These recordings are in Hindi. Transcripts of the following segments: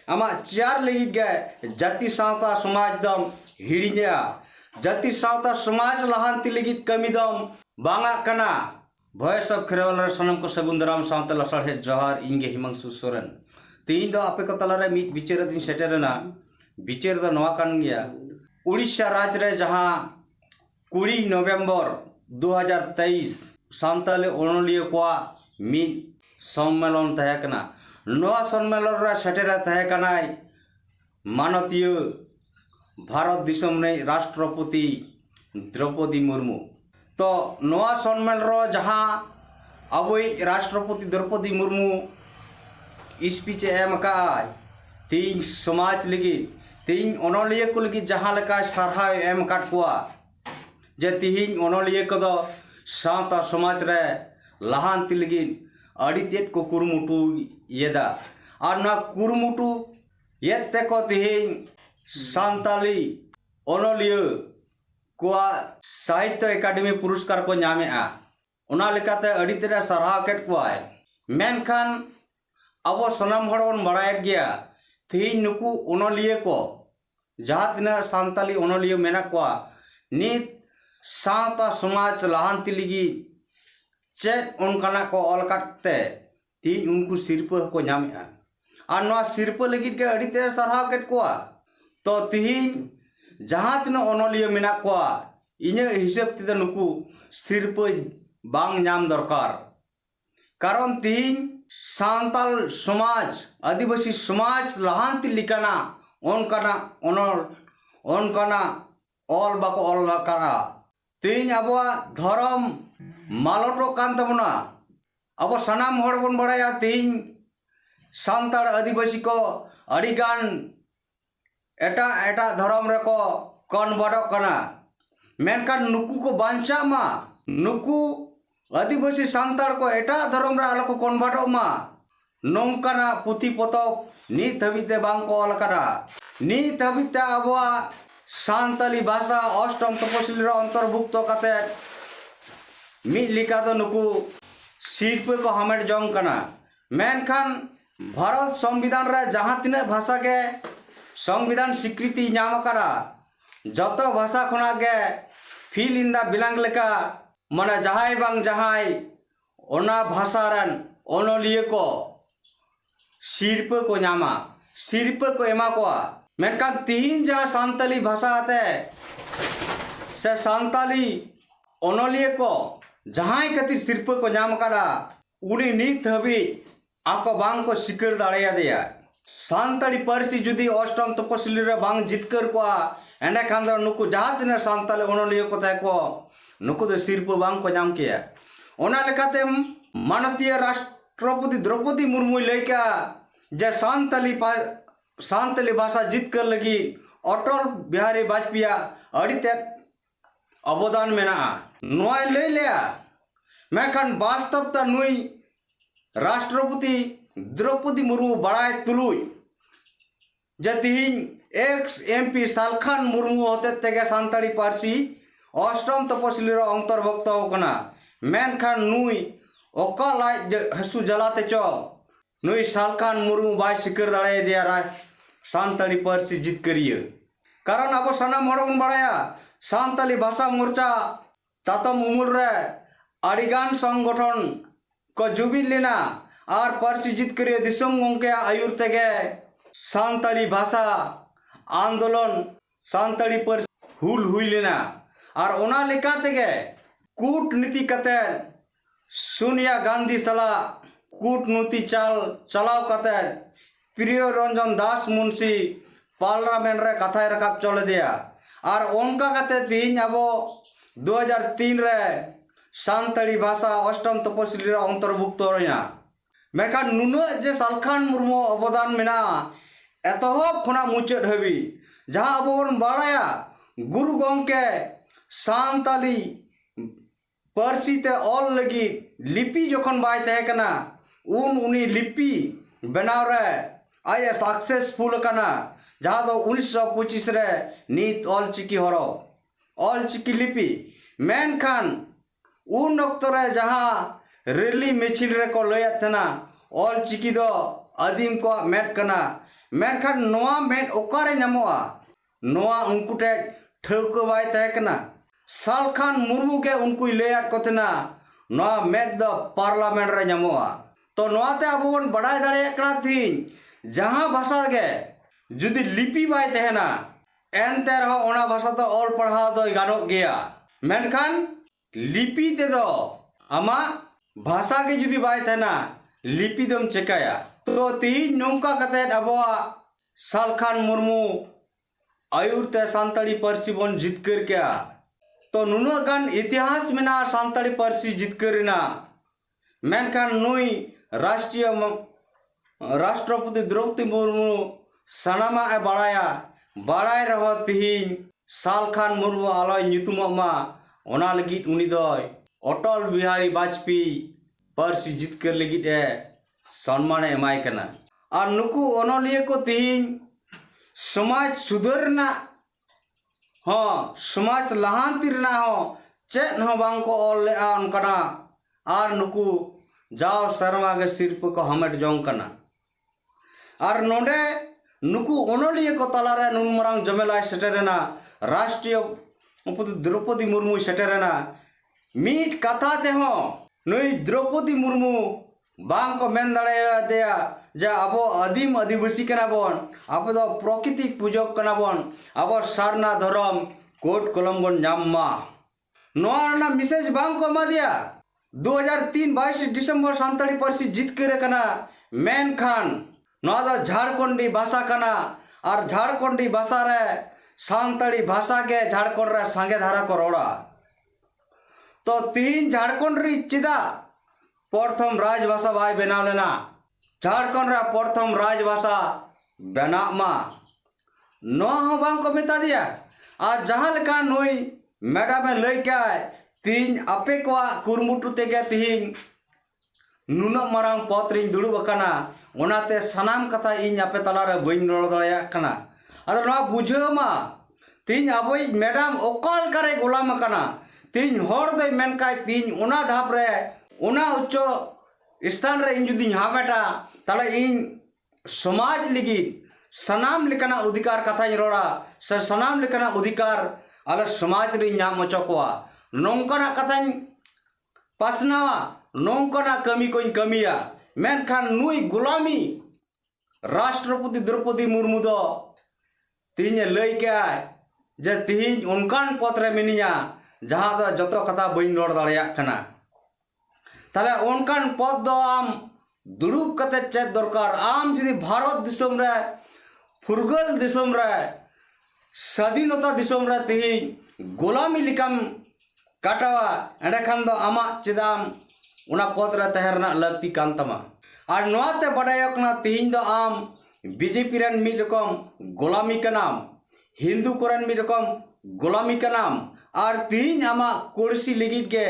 आमा चार लगी गए जाति सावता समाज दम हिड़िया जाति सावता समाज लहांती लगी कमी दम बांगा कना भॉइस ऑफ खेरवाल सनम को सगुंदराम सावता लसड़े जोहार इंगे हिमांशु सोरेन तीन दो आपे को तलारे मिट बिचार दिन सेटरना बिचार दो नवा कान गया उड़ीसा राज्य रे जहां 20 नवंबर 2023 सान्ताली ओनलिया को मिट सम्मेलन तहकना नवा सम्मेलन रे सेटेरा तहकनाय मानतीय भारत दिसम ने राष्ट्रपति द्रौपदी मुर्मू तो नवा सम्मेलन रो जहां अब राष्ट्रपति द्रौपदी मुर्मू स्पीच एम का तीन समाज लगी तीन ओनलिया को लगी जहां लगा सरहाव एम काट को जे तीन ओनलिया को दो सावता समाज रे लहांती लगी अड़ी तेज को कुरुमुटु येदा और ना कुरुमुटु येते को तीन सान्ताली ओनलिया को साहित्य एकेडमी पुरस्कार को नामे उना लेकाते अड़ी तेज सरहाव केट को मेनखान अब सनाम हड़बन बड़ाय गया तीन नुकु ओनलिया को जहाँ तीना सान्ताली ओनलिया मेना को नित सावता समाज लहांती लगी चेक उनकाना को ऑल काटते तीन उनको सिरपा को नामे और नवा सिरपा लगी के अड़ी तेज सरहाव केट को तो तीन जहाँ तीना ओनलिया मेना को इन्हें हिसाब तीदा नुकु सिरपा बांग नाम दरकार कारण तीन सान्ताल समाज आदिवासी समाज लहांती लिकाना ओनकाना ओनकाना ऑल बाको ऑल लकारा तीन अब धर्म मालटो कान तबना अब सनाम हड़ बन बड़ाया तीन सान्ताल आदिवासी को अड़ीगान एटा एटा धर्म रे को कन्वर्ट कना मेनकान नुकु को बांचा मा नुकु आदिवासी सान्ताल को एटा धर्म रे आलो को कन्वर्ट मा नोंकाना पुथि पतब नित हबिते बांग को ऑल करा नित हबिते अब सान्ताली भाषा अष्टम तपसिली रे अंतर्भुक्त काते मिद लिका दो नुकु सिरपे को हमेट जंग कना मेनखान भारत संविधान रे जहाँ तीना भाषा के संविधान स्वीकृति नाम करा जतो भाषा खुना के फिल इन द बिलांग लेका माने जहाय बांग जहाय ओना भाषा रन ओनलिया को सिरपे को नामा सिरपे को एमा को मेनखान तीन जहाँ सान्ताली भाषा आते से सान्ताली ओनलिया को जहां खातिर सिरपा को नाम करा उनी नित हबी आको बांग को सिकर दाड़िया दिया सान्ताली पारसी जुदी अष्टम तपसिली रे बांग जितकर को एंडे खान दो नुकु जहाँ तीना सान्ताली ओनलिया को थे को नुकु दो सिरपा बांग को नाम किया ओना लेकाते माननीय राष्ट्रपति द्रौपदी मुर्मू लैका जे सान्ताली भाषा जितकर लगी अटल बिहारी वाजपेयी अड़ी तेज अवदान मेना नोय ले लिया मेखान वास्तवता नुई राष्ट्रपति द्रौपदी मुर्मू बड़ाय तुलुई जे तीन एक्स एमपी सालखान मुर्मू होते तेगे सान्ताली पारसी अष्टम तपसिली रे अंतर्भुक्त होकना मेनखान नुई ओका लाज हसु जलाते चो नुई सालखान मुर्मू बाय सिकर दाड़े दिया सान्ताली पारसी जित करिए कारण अब सनाम हड़बन बड़ाया सान्ताली भाषा मोर्चा चातम उमुल रे अड़ीगान संगठन को जुबिल लेना और पारसी जित करिए दिसम गोंके आयुर तेगे सान्ताली भाषा आंदोलन सान्ताली पारसी हुल हुई लेना और ओना लेका तेगे कूटनीति कते सोनिया गांधी सला कूटनीति चाल चलाव कते प्रिय रंजन दास मुंशी पार्लियामेंट रे कथा रकाब चले दिया और उनका कते तीन अब 2003 रे सान्ताली भाषा अष्टम तपसिली रे अंतर्भुक्त होना मेखान नुना जे सालखान मुर्मू अवदान मेना एतहब खुना मुचाद हबी जहाँ अब बन बाड़ाया गुरु गोंके सान्ताली पारसी ते ऑल लगी लिपि जखन बाय तहकना उनी लिपि बनाव रे आया सक्सेसफुल कना जहाँ दो 1925 रे नीत ऑल चिकी हरो ऑल चिकी लिपि मेनखान उन वक्त रे जहाँ रैली मिছিল रे को लयत तना ऑल चिकी दो आदिम को मेट कना मेनखान नोआ मेद ओकारे ᱧᱟᱢᱚᱜᱼᱟ नोआ उनको ᱴᱷᱮᱡ ᱴᱷᱟᱹᱣᱠᱟᱹ ᱵᱟᱭ ᱛᱟᱦᱮᱸ ᱠᱟᱱᱟ सालखान मुर्मू के उनको लैयाद को तना नोआ मेद द पार्लियामेंट रे ᱧᱟᱢᱚᱜᱼᱟ तो नोआते अब बन बड़ाय दाड़ेयाग कना तीन जहां भाषा गे जुदी लिपि बाय तहना एनते रहो ओना भाषा तो ऑल पढ़ाव दो गानोग गया मेनखान लिपि ते दो आमा भाषा के जुदी बाय तहना लिपि दम चेकाया तो तीन नौका कते अबवा सालखान मुर्मू आयुरते सांताड़ी पार्सी बन जितकर क्या तो नुना गान इतिहास में ना सांताड़ी पार्सी जितकरना मेनखान नुई राष्ट्रीय राष्ट्रपति द्रौपदी मुर्मू सनामा ए बाड़ाय रहो तिहिन सालखान मुर्मू आलोय ᱧᱩᱛᱩᱢᱚᱜᱼᱢᱟ ओना लगित उनी दोय अटल बिहारी वाजपेयी पार्सी जितकर लगित ए सम्मान एमाय कना और नुकु ओनलिया को तिहिन समाज सुधरना हाँ समाज लहांती रना हो चेत हो बांग को ऑल ले अनकना और नुकु जाओ शर्मा के सिर्फ को हमेट जोंग कना और नोडे नुकु ओनलिया को तलारे नुन मरांग जमेलाय सेटेरेना राष्ट्रीय द्रौपदी मुर्मू सेटेरेना मीट कथा ते हो नुई द्रौपदी मुर्मू बांग को मेन दाड़ेया जे अबो आदिम आदिवासी कना बन अब दो प्राकृतिक पूजक कना बन अब सारना धर्म कोट कलम बन जाम्मा नोना मिसेज बांग को मा दिया 2003 22 दिसंबर सांताड़ी पार्सी जितकर कना मेनखान नोआ दो झारखंडी भाषा कना और झारखंडी भाषा रे सांताड़ी भाषा के झारखंड रे सांगे धारा को रोड़ा तो तीन झारखंड री चिदा प्रथम राजभाषा बाय बनाव लेना झारखंड रे प्रथम राजभाषा बनामा नोआ हो बांग को मेता दिया और जहां लेका नोई मैडम में लई क्या तीन आपे को कुरमुटु तेगे तिहिन नुना मारांग पत्रिन दुड़ुब अकना ओनाते सनाम कथा इन आपे तलारे बइन रोड़ दड़ाया कना अदर नोआ बुझेमा तीन अबोई मैडम ओकल करे गुलाम कना तीन होड़ दई मेनका तीन ओना धाप रे ओना उच्च स्थान रे इन जुदी हामेटा ताले इन समाज लगी सनाम लेकना अधिकार कथा रोड़ा से सनाम लेकना अधिकार अल समाज रे नाम चकोआ नौकना कथा पासनावा नौकना कमी को कमिया मेनखान नुई गुलामी राष्ट्रपति द्रौपदी मुर्मू दो तीन लई के जे तीन उनकान पत्र मिनिया जहां दो जतो कथा बइन रोड़ दाड़ेया कना ताले उनकान पद दो आम दुड़ुब कते चेक दरकार आम जदि भारत दिसम रे फुरगल दिसम रे स्वाधीनता दिसम रे तीन गुलामी लिकम काटावा एंडे खान दो आमा चिदाम उना पद रे तहरना लगती कान तमा और नोआते बडायकना तीन दो आम बीजेपी रन मी रकम गुलामी का नाम हिंदू कोरन मी रकम गुलामी का नाम और तीन आमा कुर्सी लगित गे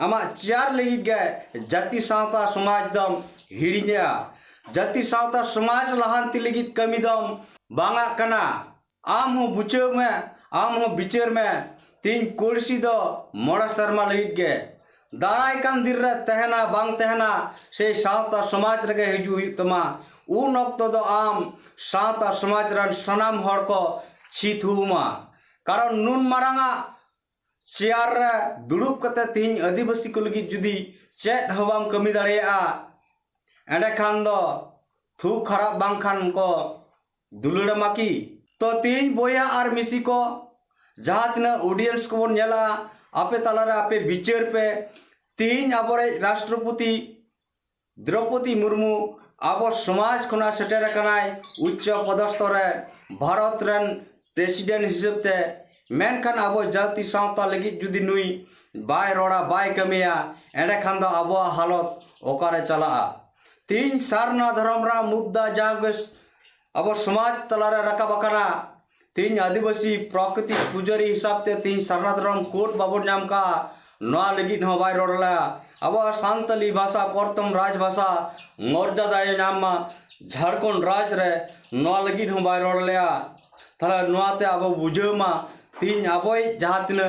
आमा चार लगित गे जाति सावता समाज दम हिड़िया जाति सावता समाज लहांती लगित कमी दम बांगा कना आम हो बुचेव में आम हो बिचर में तीन कुर्सी दो मोड़ा शर्मा लगित गे दाराय कान दिर रे तहना बांग तहना से सावता समाज रगे हिजु तमा उन अक्तो दो आम सावता समाज रन सनाम हड़ को छित हुमा कारण नुन मारांगा चेयर रे दुड़ुब कते तीन आदिवासी को लगी जुदी चेत हवाम कमी दाड़ेया एंडे खान दो थू खराब बांग खान को दुलड़ा माकी तो तीन बोया और मिसी को जहां तीन ऑडियंस को बन नेला आपे तलारे आपे बिचार पे तीन आबोरे राष्ट्रपति द्रौपदी मुर्मू आबो समाज खुना सेटेर कनाय उच्च पदस्थ रे भारत रन प्रेसिडेंट हिसाब ते मेनखान आबो जाति सावता लगी जुदी नुई बाय रोड़ा बाय कमिया एंडे खान दो आबो हालत ओकारे चला तीन सारना धर्म रा मुद्दा जागस अब समाज तलारे रकाब अकना तीन आदिवासी प्राकृतिक पुजारी हिसाब ते तीन सारना धर्म कोट बाबू नाम का नोआ लगी हो बाय रोडला अब सांतली भाषा प्रथम राजभाषा मर्यादा नाम झारखंड राज रे नोआ लगी हो बाय रोडला ताले नोआते अब बुझेमा तीन अबोय जहां तीन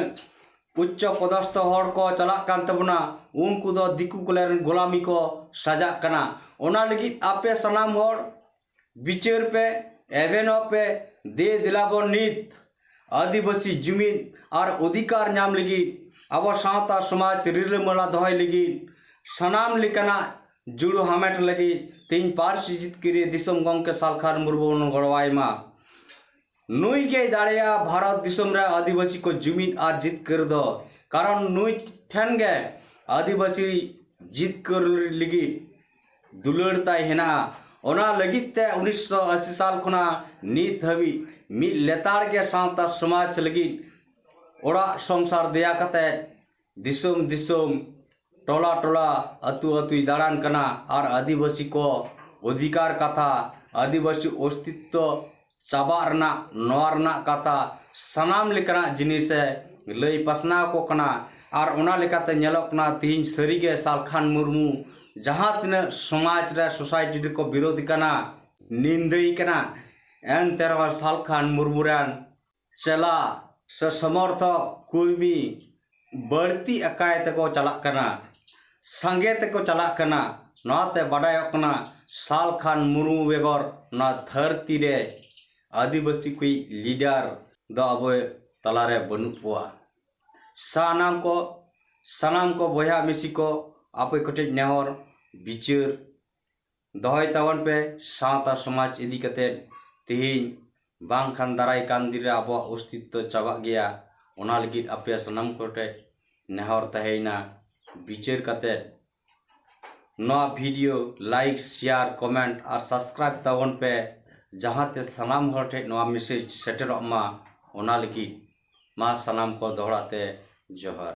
उच्च पदस्थ हड़ को चला कान तबना उनको दो दिकु कोलेरन गुलामी को सजा कना ओना लगी आपे सनाम हड़ बिचार पे एवेनो पे दे दिलाबो नित आदिवासी जुमिद और अधिकार नाम लगी अब सावता समाज रिलमला दहय लगी सनाम लिकना जुड़ू हामेट लगी तीन पार्सी जितकिरी दिसम गंके सालखान मुर्मू गड़वाईमा नुई के दाड़िया भारत दिसम रे आदिवासी को जुमिद और जित कर दो कारण नुई ठेन गे आदिवासी जित कर लगी दुलड़ताय हेना ओना लगित ते 1980 साल खुना नीत हबी मी लेताड़ के सावता समाज लगी ओड़ा संसार दया कते दिसम दिसम टोला टोला अतु अतु दाड़ान कना और आदिवासी को अधिकार कथा आदिवासी अस्तित्व चाबारना नवारना कथा सनाम लेकना जिनिस लई पसना को कना और ओना लेकाते नेलोक ना तीन सरीगे सालखान मुर्मू जहाँ तीना समाज रे सोसाइटी को विरोध कना निंदई कना एन तेरवा सालखान मुर्मू रान चला से समर्थक कर्मी बढ़ती अकाय तको चलाक कना संगे तको चलाक कना नाते बडायक कना सालखान मुर्मू बेगर ना धरती रे आदिवासी कोई लीडर द अब तलारे बनुआ सानाम को बया मिसी को आपे कटे नेहर बिचार दहय तावन पे सावता समाज इदी कते तिहिन बांग खान दाराय कान दिन रे अब अस्तित्व चाबा गया ओना लगी आपे सनाम कोटे नेहर तहेना बिचार कते नवा वीडियो लाइक शेयर कमेंट और सब्सक्राइब तावन पे जहाँ ते सनाम हर ठे नवा मैसेज सेटर मा ओना लगी मा सनाम को दोहराते जोहर।